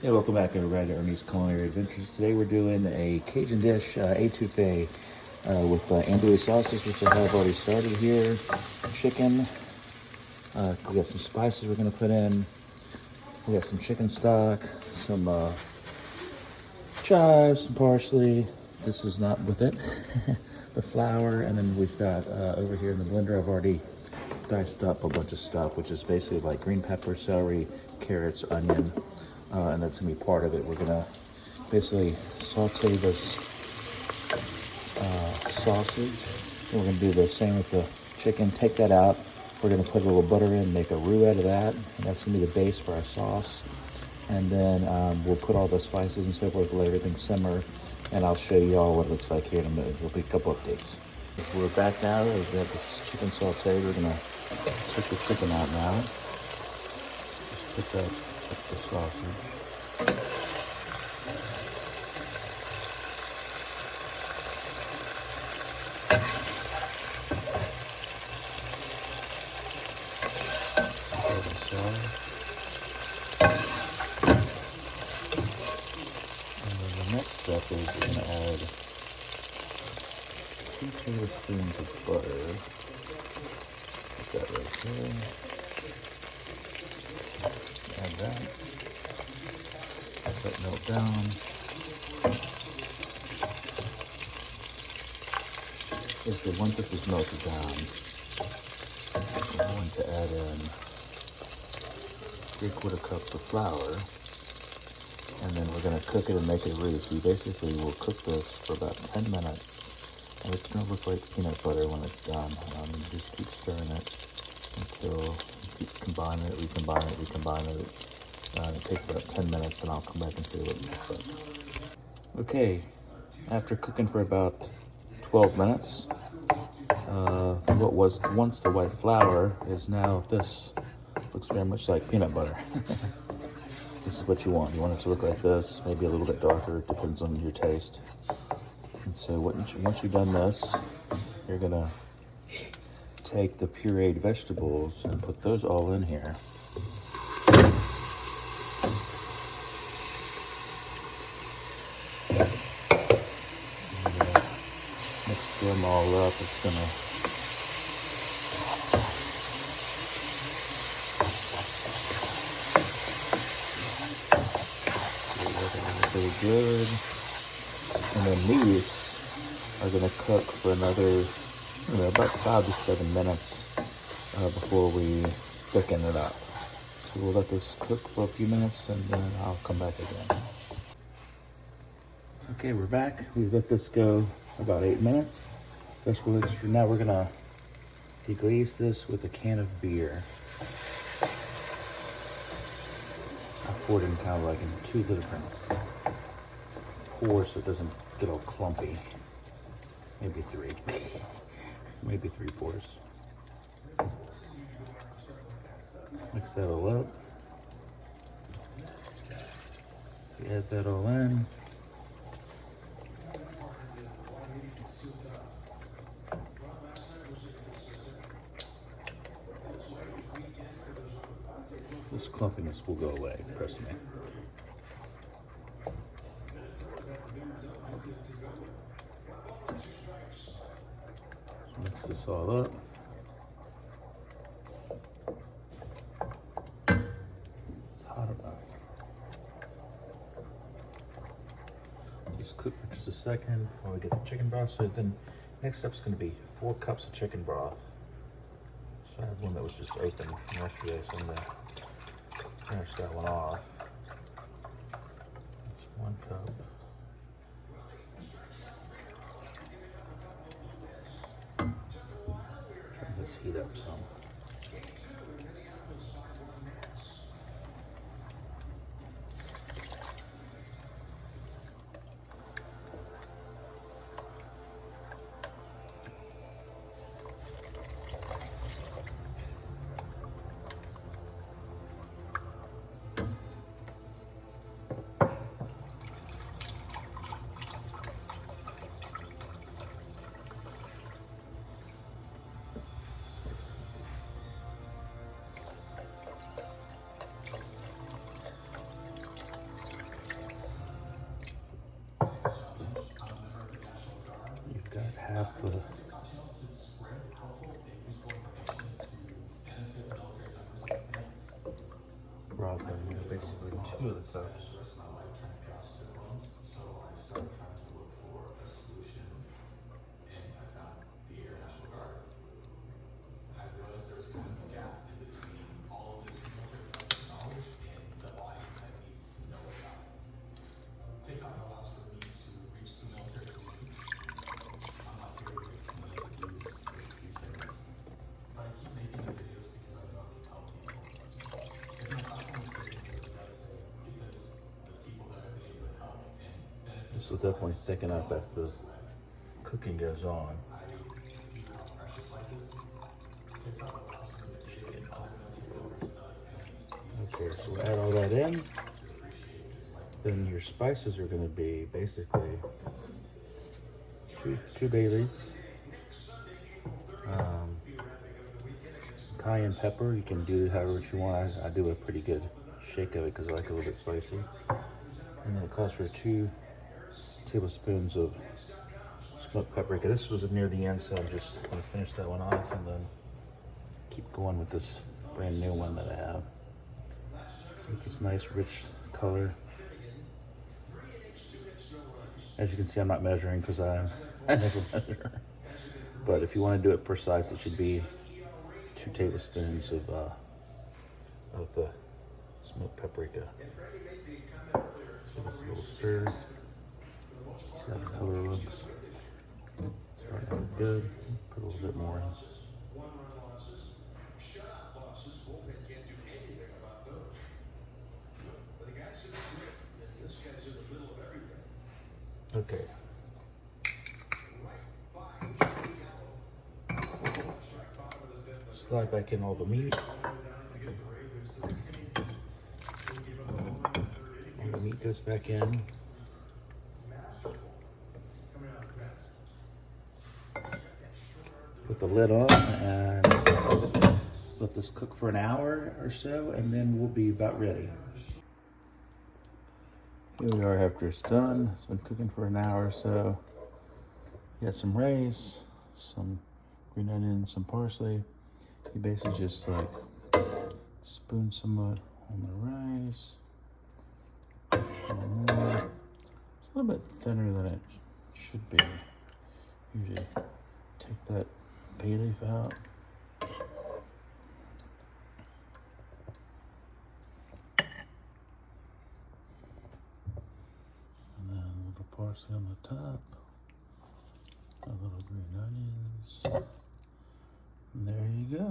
Hey, welcome back everybody to Ernie's Culinary Adventures. Today we're doing a Cajun dish, etouffee, with andouille sauces, which I have already started here. Chicken, we got some spices we're gonna put in. We got some chicken stock, some chives, some parsley. This is not with it. The flour, and then we've got over here in the blender, I've already diced up a bunch of stuff, which is basically like green pepper, celery, carrots, onion, and that's gonna be part of it. We're gonna basically saute this sausage. We're gonna do the same with the chicken. Take that out. We're gonna put a little butter in, make a roux out of that, and that's gonna be the base for our sauce. And then we'll put all the spices and so forth, let everything simmer, and I'll show you all what it looks like here in a minute. There'll be a couple updates. We're back now. We've got this chicken sauteed. We're gonna take the chicken out now. Just put that with the sausage. And then the next step is we're gonna add 2 tablespoons of butter. Put that right there. Add that. Let that melt down. Basically, once this is melted down, we're going to add in 3/4 cups of flour, and then we're going to cook it and make it a roux. So you basically will cook this for about 10 minutes, and it's going to look like peanut butter when it's done. Just keep stirring it until you keep combining it, recombine it. It takes about 10 minutes, and I'll come back and see what it looks like. Okay, after cooking for about 12 minutes, what was once the white flour is now this. Looks very much like peanut butter. This is what you want. You want it to look like this, maybe a little bit darker. It depends on your taste. And so once you've done this, you're gonna take the pureed vegetables and put those all in here. And, mix them all up. It's gonna really good. And then these are going to cook for another, about 5 to 7 minutes before we thicken it up. So we'll let this cook for a few minutes, and then I'll come back again. Okay, we're back. We've let this go about 8 minutes. Now we're going to deglaze this with a can of beer. I poured in kind of like in 2 different pours so it doesn't get all clumpy. Maybe 3. Maybe 3 pours. Mix that all up. Add that all in. This clumpiness will go away, trust me. Mix this all up. It's hot enough. Just cook for just a second while we get the chicken broth. So then next step's going to be 4 cups of chicken broth. So I had one that was just open from yesterday, so I'm going to finish that one off. That's 1 cup. Turn this heat up some. half the broth in here, basically 2 of the cups. This will definitely thicken up as the cooking goes on. Okay, so we'll add all that in. Then your spices are going to be basically two Baileys, cayenne pepper. You can do however you want. I do a pretty good shake of it because I like it a little bit spicy. And then it calls for 2 tablespoons of smoked paprika. This was near the end, so I'm just going to finish that one off and then keep going with this brand new one that I have. So it's this nice rich color. As you can see, I'm not measuring because I never measure. But if you want to do it precise, it should be 2 tablespoons of the smoked paprika. Give this a little stir. See how the color looks. Starting to look good. Put a little bit more in. Okay. Slide back in all the meat. All the meat goes back in. Put the lid on and let this cook for an hour or so, and then we'll be about ready. Here we are after it's done. It's been cooking for an hour or so. You got some rice, some green onion, some parsley. You basically just like spoon some on the rice. It's a little bit thinner than it should be. Usually take that bay leaf out. And then a little parsley on the top. A little green onions. And there you go.